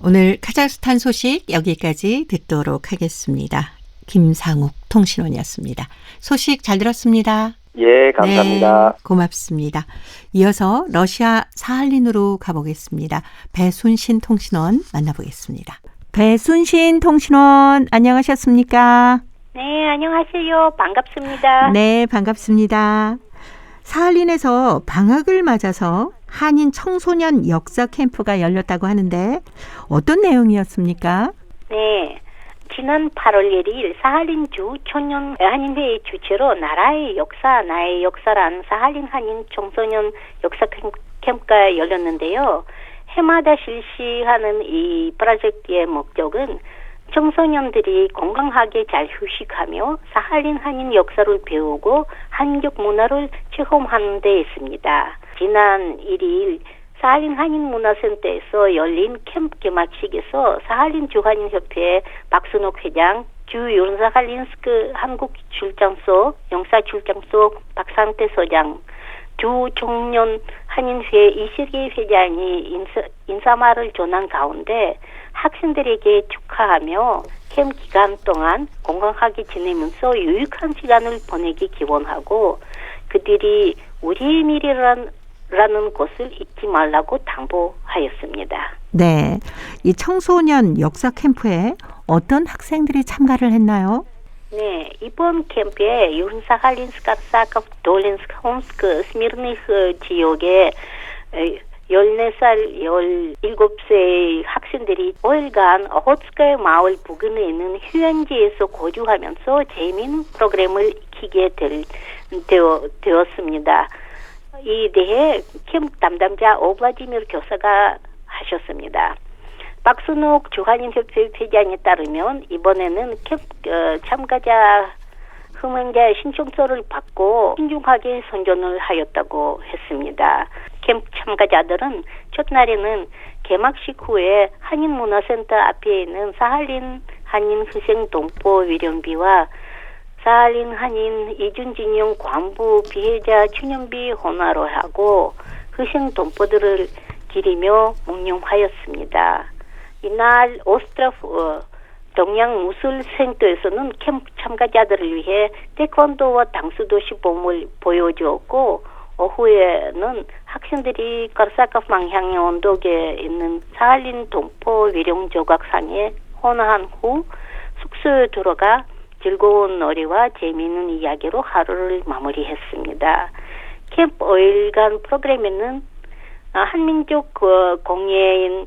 오늘 카자흐스탄 소식 여기까지 듣도록 하겠습니다. 김상욱 통신원이었습니다. 소식 잘 들었습니다. 예, 감사합니다. 네, 고맙습니다. 이어서 러시아 사할린으로 가보겠습니다. 배순신 통신원 만나보겠습니다. 배순신 통신원 안녕하셨습니까? 네, 안녕하세요. 반갑습니다. 네, 반갑습니다. 사할린에서 방학을 맞아서 한인 청소년 역사 캠프가 열렸다고 하는데 어떤 내용이었습니까? 네, 지난 8월 1일 사할린주 청년 한인회의 주최로 나라의 역사, 나의 역사란 사할린 한인 청소년 역사 캠프가 열렸는데요. 해마다 실시하는 이 프로젝트의 목적은 청소년들이 건강하게 잘 휴식하며 사할린 한인 역사를 배우고 한국 문화를 체험하는 데 있습니다. 지난 1일 사할린 한인문화센터에서 열린 캠프 개막식에서 사할린 주한인협회 박순옥 회장, 주 윤사할린스크 한국출장소, 영사출장소 박상태 소장, 주 청년 한인회 이슬기 회장이 인사말을 전한 가운데 학생들에게 축하하며 캠프 기간 동안 건강하게 지내면서 유익한 시간을 보내기 기원하고 그들이 우리의 미래라는 것을 잊지 말라고 당부하였습니다. 네, 이 청소년 역사 캠프에 어떤 학생들이 참가를 했나요? 네, 이번 캠프에 윤사할린스크, 카르사카, 돌린스크, 홈스크, 스미르니흐 지역에 14살, 17세 학생들이 5일간 오호츠카의 마을 부근에 있는 휴양지에서 거주하면서 재미있는 프로그램을 익히게 되었습니다. 이 대해 캠프 담당자 오블라디미르 교사가 하셨습니다. 박순옥 주한인협회 회장에 따르면 이번에는 캠프 참가자 흥명자 신청서를 받고 신중하게 선전을 하였다고 했습니다. 캠프 참가자들은 첫날에는 개막식 후에 한인문화센터 앞에 있는 사할린 한인 희생 동포 위령비와 사할린 한인 이준진영 관부 피해자 추념비 헌화로 하고 희생 동포들을 기리며 묵념하였습니다. 이날 오스트라프 동양 무술센터에서는 캠프 참가자들을 위해 태권도와 당수도 시범을 보여주었고 오후에는 학생들이 카르사카 방향의 언덕에 있는 사할린 동포 위령 조각상에 헌화한 후 숙소에 들어가 즐거운 놀이와 재미있는 이야기로 하루를 마무리했습니다. 캠프 5일간 프로그램에는 한민족 공예인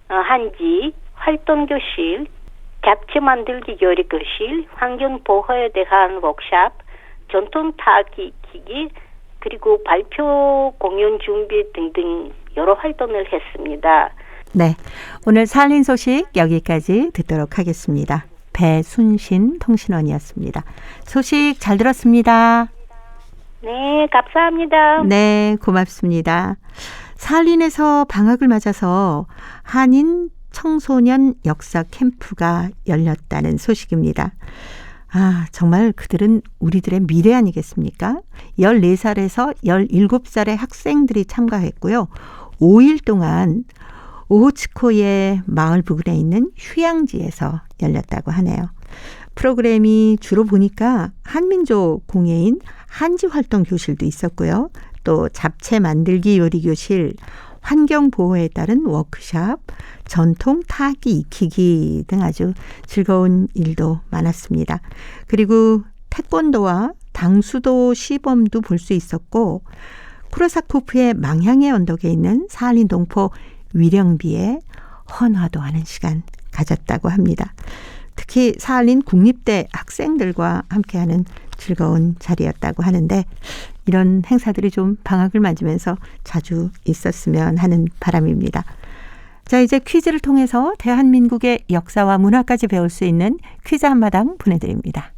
한지, 활동교실, 잡지 만들기 요리교실, 환경보호에 대한 워크샵, 전통 타기기, 그리고 발표 공연 준비 등등 여러 활동을 했습니다. 네, 오늘 사할린 소식 여기까지 듣도록 하겠습니다. 배순신 통신원이었습니다. 소식 잘 들었습니다. 네, 감사합니다. 네, 고맙습니다. 사할린에서 방학을 맞아서 한인 청소년 역사 캠프가 열렸다는 소식입니다. 아, 정말 그들은 우리들의 미래 아니겠습니까? 14살에서 17살의 학생들이 참가했고요. 5일 동안 오호츠코의 마을 부근에 있는 휴양지에서 열렸다고 하네요. 프로그램이 주로 보니까 한민족 공예인 한지 활동 교실도 있었고요. 또 잡채 만들기 요리 교실, 환경 보호에 따른 워크샵, 전통 타기 익히기 등 아주 즐거운 일도 많았습니다. 그리고 태권도와 당수도 시범도 볼 수 있었고 쿠로사코프의 망향의 언덕에 있는 사할린 동포 위령비에 헌화도 하는 시간 가졌다고 합니다. 특히 사할린 국립대 학생들과 함께하는 즐거운 자리였다고 하는데 이런 행사들이 좀 방학을 맞으면서 자주 있었으면 하는 바람입니다. 자, 이제 퀴즈를 통해서 대한민국의 역사와 문화까지 배울 수 있는 퀴즈 한마당 보내드립니다.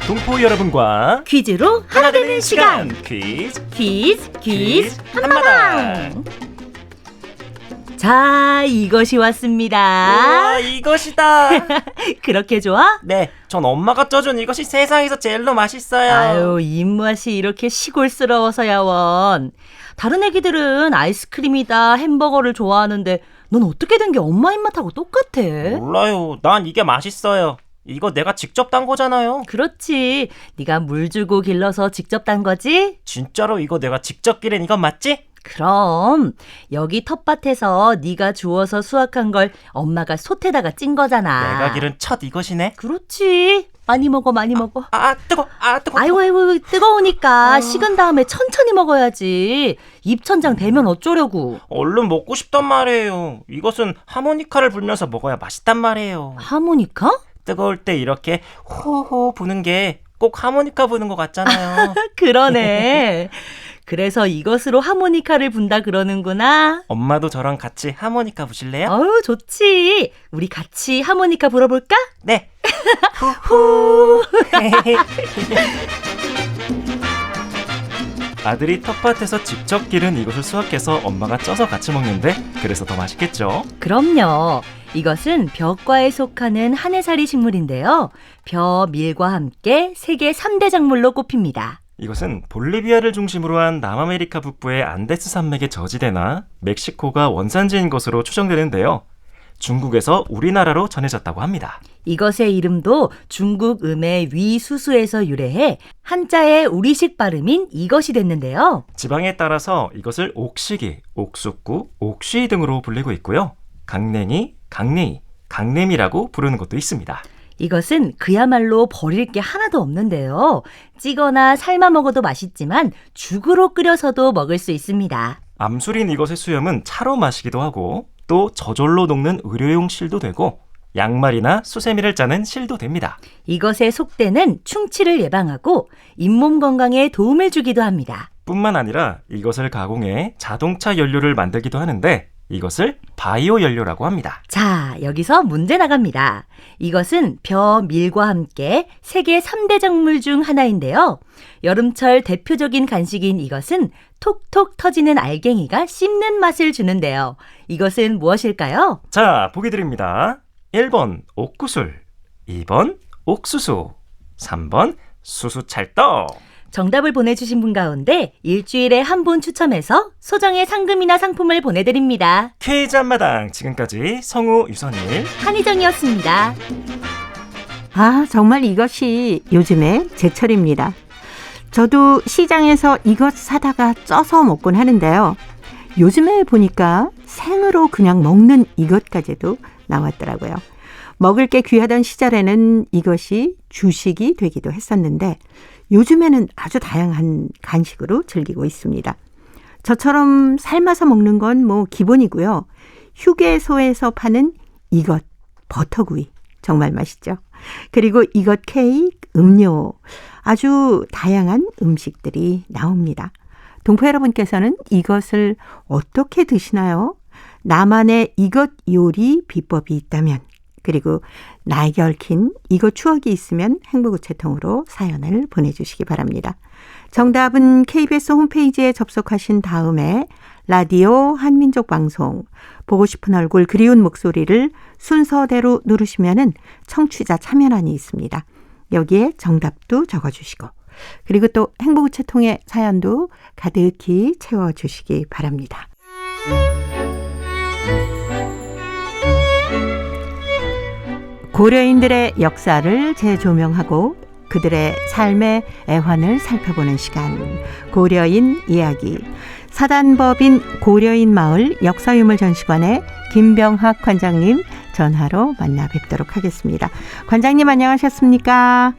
동포 여러분과 퀴즈로 하나 되는 시간. 퀴즈 한마당. 자, 이것이 왔습니다. 우와, 이것이다. 그렇게 좋아? 네, 전 엄마가 쪄준 이것이 세상에서 제일로 맛있어요. 아유, 입맛이 이렇게 시골스러워서야 원. 다른 애기들은 아이스크림이다 햄버거를 좋아하는데 넌 어떻게 된 게 엄마 입맛하고 똑같아? 몰라요. 난 이게 맛있어요. 이거 내가 직접 딴 거잖아요. 그렇지. 네가 물 주고 길러서 직접 딴 거지? 진짜로 이거 내가 직접 기른 이건 맞지? 그럼 여기 텃밭에서 네가 주워서 수확한 걸 엄마가 솥에다가 찐 거잖아. 내가 기른 첫 이것이네. 그렇지. 많이 먹어. 뜨거. 아이고 뜨거우니까 식은 다음에 천천히 먹어야지. 입천장 되면 어쩌려고. 얼른 먹고 싶단 말이에요. 이것은 하모니카를 불면서 먹어야 맛있단 말이에요. 하모니카? 뜨거울 때 이렇게 호호 부는 게 꼭 하모니카 부는 것 같잖아요. 그러네. 그래서 이것으로 하모니카를 분다 그러는구나. 엄마도 저랑 같이 하모니카 부실래요? 어우, 좋지. 우리 같이 하모니카 불어볼까? 네. 후후. 아들이 텃밭에서 직접 기른 이것을 수확해서 엄마가 쪄서 같이 먹는데 그래서 더 맛있겠죠? 그럼요. 이것은 벼과에 속하는 한해살이 식물인데요. 벼, 밀과 함께 세계 3대 작물로 꼽힙니다. 이것은 볼리비아를 중심으로 한 남아메리카 북부의 안데스 산맥의 저지대나 멕시코가 원산지인 것으로 추정되는데요. 중국에서 우리나라로 전해졌다고 합니다. 이것의 이름도 중국 음의 위수수에서 유래해 한자의 우리식 발음인 이것이 됐는데요. 지방에 따라서 이것을 옥시기, 옥숫구, 옥쉬 등으로 불리고 있고요. 강냉이, 강냉이, 강냄이라고 부르는 것도 있습니다. 이것은 그야말로 버릴 게 하나도 없는데요. 찌거나 삶아 먹어도 맛있지만 죽으로 끓여서도 먹을 수 있습니다. 암술인 이것의 수염은 차로 마시기도 하고 또 저절로 녹는 의료용 실도 되고 양말이나 수세미를 짜는 실도 됩니다. 이것의 속대는 충치를 예방하고 잇몸 건강에 도움을 주기도 합니다. 뿐만 아니라 이것을 가공해 자동차 연료를 만들기도 하는데 이것을 바이오 연료라고 합니다. 자, 여기서 문제 나갑니다. 이것은 벼, 밀과 함께 세계 3대 작물 중 하나인데요. 여름철 대표적인 간식인 이것은 톡톡 터지는 알갱이가 씹는 맛을 주는데요. 이것은 무엇일까요? 자, 보기 드립니다. 1번 옥구슬, 2번 옥수수, 3번 수수찰떡. 정답을 보내주신 분 가운데 일주일에 한 분 추첨해서 소정의 상금이나 상품을 보내드립니다. 퀴즈 한마당 지금까지 성우 유선일 한희정이었습니다. 아, 정말 이것이 요즘의 제철입니다. 저도 시장에서 이것 사다가 쪄서 먹곤 하는데요. 요즘에 보니까 생으로 그냥 먹는 이것까지도 나왔더라고요. 먹을 게 귀하던 시절에는 이것이 주식이 되기도 했었는데 요즘에는 아주 다양한 간식으로 즐기고 있습니다. 저처럼 삶아서 먹는 건 뭐 기본이고요. 휴게소에서 파는 이것 버터구이 정말 맛있죠. 그리고 이것 케이크, 음료 아주 다양한 음식들이 나옵니다. 동포 여러분께서는 이것을 어떻게 드시나요? 나만의 이것 요리 비법이 있다면 그리고 나에게 얽힌 이것 추억이 있으면 행복우체통으로 사연을 보내주시기 바랍니다. 정답은 KBS 홈페이지에 접속하신 다음에 라디오 한민족 방송 보고 싶은 얼굴 그리운 목소리를 순서대로 누르시면은 청취자 참여란이 있습니다. 여기에 정답도 적어주시고 그리고 또 행복우체통의 사연도 가득히 채워주시기 바랍니다. 고려인들의 역사를 재조명하고 그들의 삶의 애환을 살펴보는 시간, 고려인 이야기. 사단법인 고려인 마을 역사유물전시관의 김병학 관장님 전화로 만나 뵙도록 하겠습니다. 관장님 안녕하셨습니까?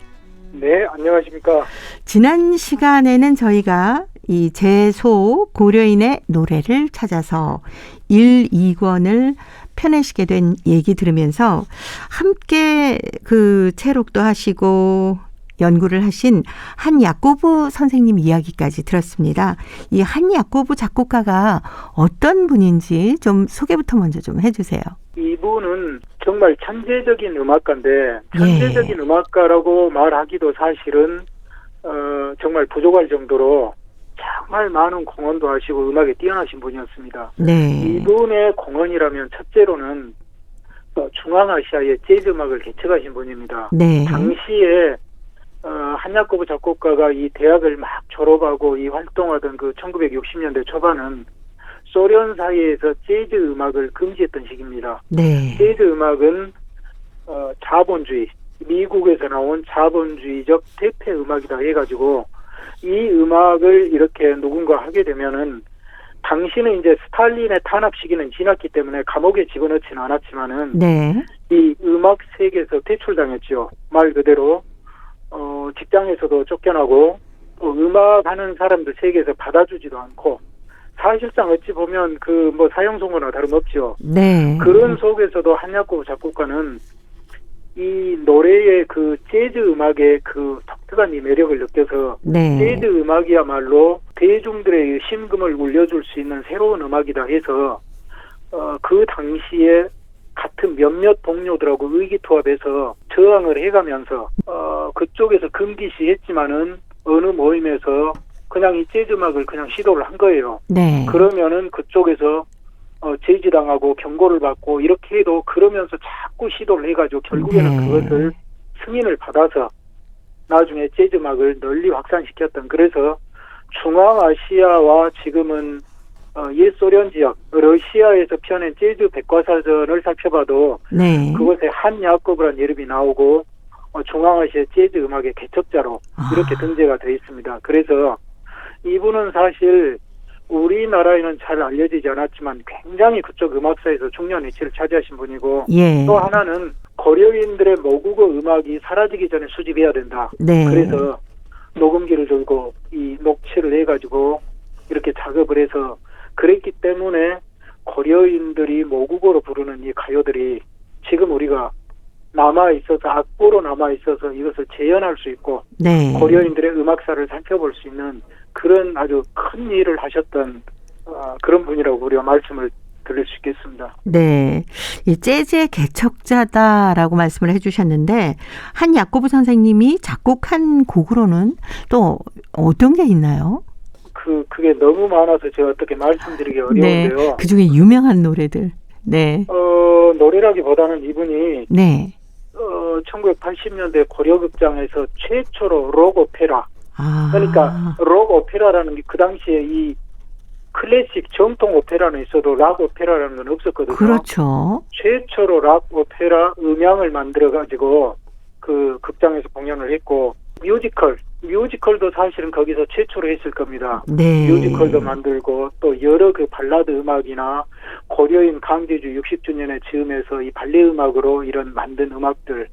네, 안녕하십니까. 지난 시간에는 저희가 이 제소 고려인의 노래를 찾아서 1, 2권을 펴내시게 된 얘기 들으면서 함께 그 체록도 하시고 연구를 하신 한야코브 선생님 이야기까지 들었습니다. 이 한야코브 작곡가가 어떤 분인지 좀 소개부터 먼저 좀 해주세요. 이분은 정말 천재적인 음악가인데 천재적인 음악가라고 말하기도 사실은 정말 부족할 정도로 정말 많은 공헌도 하시고 음악에 뛰어나신 분이었습니다. 네. 이분의 공헌이라면 첫째로는 중앙아시아의 재즈 음악을 개척하신 분입니다. 네. 당시에 한야코브 작곡가가 이 대학을 막 졸업하고 이 활동하던 그 1960년대 초반은 소련 사회에서 재즈 음악을 금지했던 시기입니다. 네. 재즈 음악은 자본주의, 미국에서 나온 자본주의적 대표 음악이다 해가지고 이 음악을 이렇게 누군가 하게 되면은 당시는 이제 스탈린의 탄압 시기는 지났기 때문에 감옥에 집어넣지는 않았지만은 네. 이 음악 세계에서 퇴출당했죠. 말 그대로 직장에서도 쫓겨나고 또 음악하는 사람들 세계에서 받아주지도 않고 사실상 어찌 보면 그 뭐 사형선고나 다름없죠. 네. 그런 속에서도 한야코브 작곡가는 이 노래의 그 재즈 음악의 그 독특한 이 매력을 느껴서 네. 재즈 음악이야말로 대중들의 심금을 울려줄 수 있는 새로운 음악이다 해서 그 당시에 같은 몇몇 동료들하고 의기투합해서 저항을 해가면서 그쪽에서 금기시했지만은 어느 모임에서 그냥 이 재즈 음악을 그냥 시도를 한 거예요. 네. 그러면은 그쪽에서 제지당하고 경고를 받고 이렇게 해도 그러면서 자꾸 시도를 해가지고 결국에는 네. 그것을 승인을 받아서 나중에 재즈 음악을 널리 확산시켰던 그래서 중앙아시아와 지금은 옛 소련 지역 러시아에서 펴낸 재즈 백과사전을 살펴봐도 네. 그곳에 한야코브라는 이름이 나오고 중앙아시아 재즈 음악의 개척자로 이렇게 등재가 되어 있습니다. 그래서 이분은 사실 우리나라에는 잘 알려지지 않았지만 굉장히 그쪽 음악사에서 중요한 위치를 차지하신 분이고 예. 또 하나는 고려인들의 모국어 음악이 사라지기 전에 수집해야 된다. 네. 그래서 녹음기를 들고 이 녹취를 해가지고 이렇게 작업을 해서 그랬기 때문에 고려인들이 모국어로 부르는 이 가요들이 지금 우리가 남아있어서 악보로 남아있어서 이것을 재현할 수 있고 네. 고려인들의 음악사를 살펴볼 수 있는 그런 아주 큰 일을 하셨던 그런 분이라고 우리가 말씀을 드릴 수 있겠습니다. 네. 이 재즈의 개척자다라고 말씀을 해주셨는데 한야코브 선생님이 작곡한 곡으로는 또 어떤 게 있나요? 그게 너무 많아서 제가 어떻게 말씀드리기 네. 어려운데요. 그중에 유명한 노래들. 네. 노래라기보다는 이분이 네. 1980년대 고려극장에서 최초로 록 오페라 그러니까 록 오페라라는 게 그 당시에 이 클래식 정통 오페라는 있어도 락 오페라라는 건 없었거든요. 그렇죠. 최초로 락 오페라 음향을 만들어 가지고 그 극장에서 공연을 했고 뮤지컬도 사실은 거기서 최초로 했을 겁니다. 네. 뮤지컬도 만들고 또 여러 그 발라드 음악이나 고려인 강제주 60주년의 즈음에서 이 발레 음악으로 이런 만든 음악들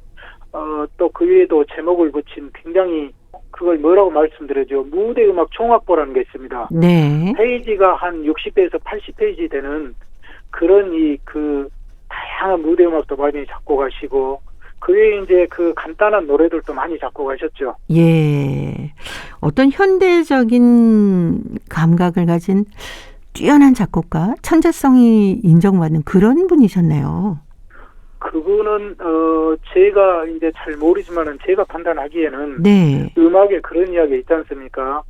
또 그 외에도 제목을 붙인 굉장히 그걸 뭐라고 말씀드려죠? 무대 음악 총악보라는 게 있습니다. 네. 페이지가 한 60페이지에서 80페이지 되는 그런 그 다양한 무대 음악도 많이 작곡하시고 그 외에 이제 그 간단한 노래들도 많이 작곡하셨죠. 예. 어떤 현대적인 감각을 가진 뛰어난 작곡가, 천재성이 인정받는 그런 분이셨네요. 그분은 제가 이제 잘 모르지만은 제가 판단하기에는 네. 음악에 그런 이야기 있지 않습니까?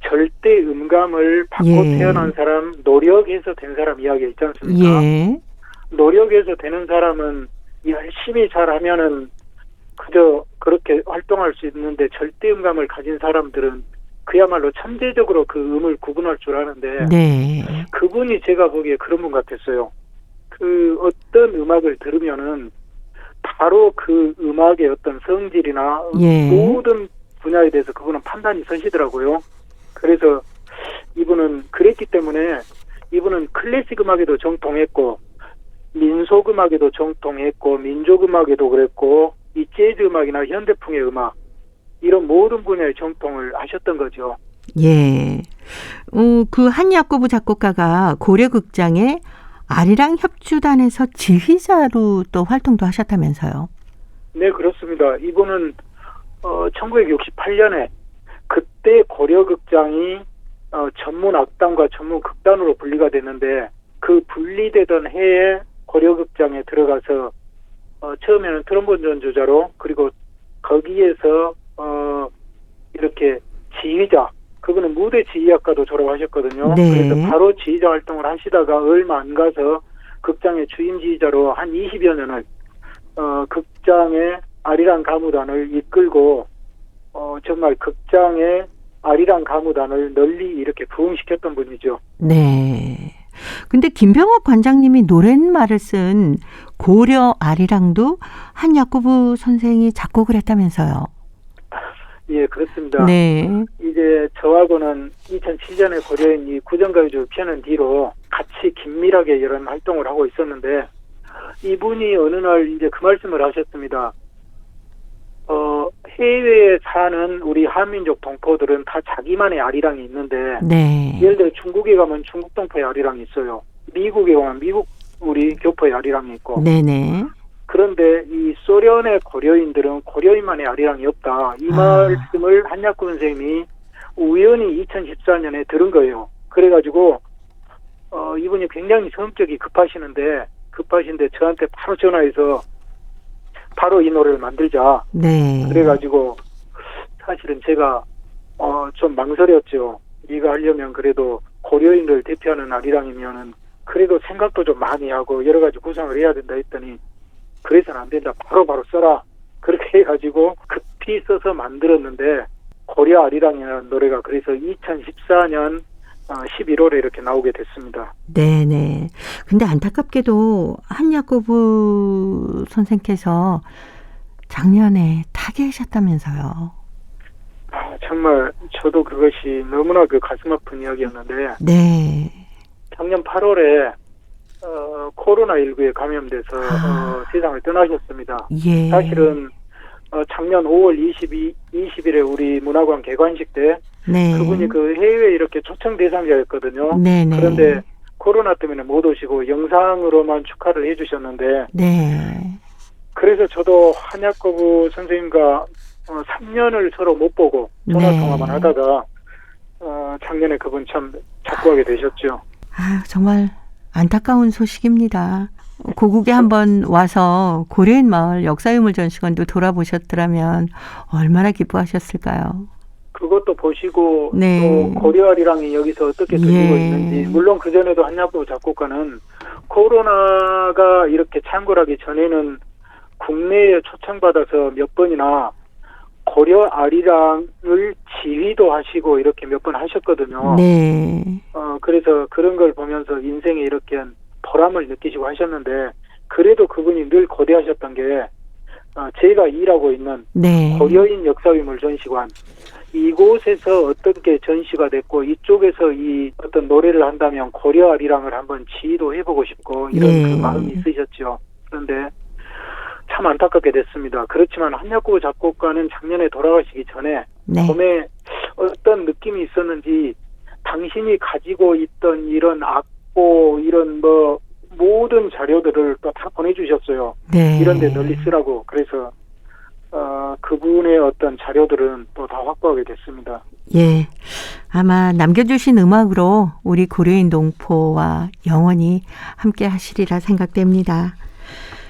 절대 음감을 받고 예. 태어난 사람, 노력해서 된 사람 이야기 있지 않습니까? 예. 노력해서 되는 사람은 열심히 잘하면은 그저 그렇게 활동할 수 있는데 절대 음감을 가진 사람들은 그야말로 천재적으로 그 음을 구분할 줄 아는데 네. 그분이 제가 보기에 그런 분 같았어요. 그 어떤 음악을 들으면은 바로 그 음악의 어떤 성질이나 예. 모든 분야에 대해서 그분은 판단이 서시더라고요. 그래서 이분은 그랬기 때문에 이분은 클래식 음악에도 정통했고 민속 음악에도 정통했고 민족 음악에도 그랬고 이 재즈 음악이나 현대풍의 음악 이런 모든 분야의 정통을 하셨던 거죠. 예. 그 한야코브 작곡가가 고려극장에 아리랑 협주단에서 지휘자로 또 활동도 하셨다면서요. 네, 그렇습니다. 이분은 1968년에 그때 고려극장이 전문 악단과 전문 극단으로 분리가 됐는데 그 분리되던 해에 고려극장에 들어가서 처음에는 트럼본 전주자로 그리고 거기에서 이렇게 지휘자, 그분은 무대 지휘학과도 졸업하셨거든요. 네. 그래서 바로 지휘자 활동을 하시다가 얼마 안 가서 극장의 주임 지휘자로 한 20여 년을 극장의 아리랑 가무단을 이끌고 정말 극장의 아리랑 가무단을 널리 이렇게 부흥시켰던 분이죠. 네. 근데 김병옥 관장님이 노랫말을 쓴 고려 아리랑도 한야쿠부 선생이 작곡을 했다면서요. 예, 그렇습니다. 네. 이제 저하고는 2007년에 고려인 이 구전가요제 펴는 뒤로 같이 긴밀하게 이런 활동을 하고 있었는데 이분이 어느 날 이제 그 말씀을 하셨습니다. 해외에 사는 우리 한민족 동포들은 다 자기만의 아리랑이 있는데 네. 예를 들어 중국에 가면 중국 동포의 아리랑이 있어요. 미국에 가면 미국 우리 교포의 아리랑이 있고. 네네. 그런데 이 소련의 고려인들은 고려인만의 아리랑이 없다. 이 말씀을 한약구 선생님이 우연히 2014년에 들은 거예요. 그래가지고 이분이 굉장히 성격이 급하신데 저한테 바로 전화해서 바로 이 노래를 만들자. 네. 그래가지고 사실은 제가 좀 망설였죠. 네가 하려면 그래도 고려인을 대표하는 아리랑이면은 그래도 생각도 좀 많이 하고 여러 가지 구상을 해야 된다 했더니 그래서는 안 된다. 바로 써라. 그렇게 해가지고 급히 써서 만들었는데 고려 아리랑이라는 노래가 그래서 2014년 11월에 이렇게 나오게 됐습니다. 네네. 근데 안타깝게도 한야쿠부 선생께서 작년에 타계하셨다면서요. 정말 저도 그것이 너무나 그 가슴 아픈 이야기였는데 네. 작년 8월에 코로나19에 감염돼서 세상을 떠나셨습니다. 예. 사실은 작년 5월 20일에 우리 문화관 개관식 때 네. 그분이 그 해외에 이렇게 초청 대상자였거든요. 네네. 그런데 코로나 때문에 못 오시고 영상으로만 축하를 해주셨는데 네. 그래서 저도 한약거부 선생님과 3년을 서로 못 보고 전화통화만 네. 하다가 작년에 그분 참 작고하게 되셨죠. 정말 안타까운 소식입니다. 고국에 한번 와서 고려인 마을 역사유물 전시관도 돌아보셨더라면 얼마나 기뻐하셨을까요? 그것도 보시고 네. 또 고려 아리랑이 여기서 어떻게 들리고 예. 있는지 물론 그전에도 한약구 작곡가는 코로나가 이렇게 창궐하기 전에는 국내에 초청받아서 몇 번이나 고려 아리랑을 지휘도 하시고 이렇게 몇 번 하셨거든요. 네. 그래서 그런 걸 보면서 인생에 이렇게 보람을 느끼시고 하셨는데 그래도 그분이 늘 고대하셨던 게 제가 일하고 있는 네. 고려인 역사유물 전시관 이곳에서 어떻게 전시가 됐고 이쪽에서 이 어떤 노래를 한다면 고려 아리랑을 한번 지휘도 해보고 싶고 이런 예. 그 마음이 있으셨죠. 그런데 참 안타깝게 됐습니다. 그렇지만 한약구 작곡가는 작년에 돌아가시기 전에 네. 봄에 어떤 느낌이 있었는지 당신이 가지고 있던 이런 악보 이런 뭐 모든 자료들을 또 다 보내주셨어요. 네. 이런 데 널리 쓰라고. 그래서 그분의 어떤 자료들은 또 다 확보하게 됐습니다. 예. 아마 남겨주신 음악으로 우리 고려인 동포와 영원히 함께 하시리라 생각됩니다.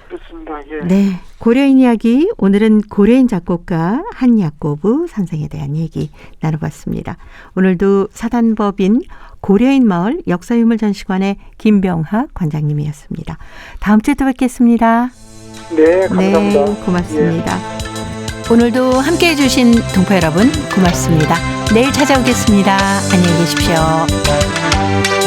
그렇습니다. 예. 네. 고려인 이야기, 오늘은 고려인 작곡가 한야쿠부 선생에 대한 얘기 나눠봤습니다. 오늘도 사단법인 고려인 마을 역사유물전시관의 김병학 관장님이었습니다. 다음 주에 또 뵙겠습니다. 네, 감사합니다. 네, 고맙습니다. 오늘도 함께해 주신 동포 여러분 고맙습니다. 내일 찾아오겠습니다. 안녕히 계십시오.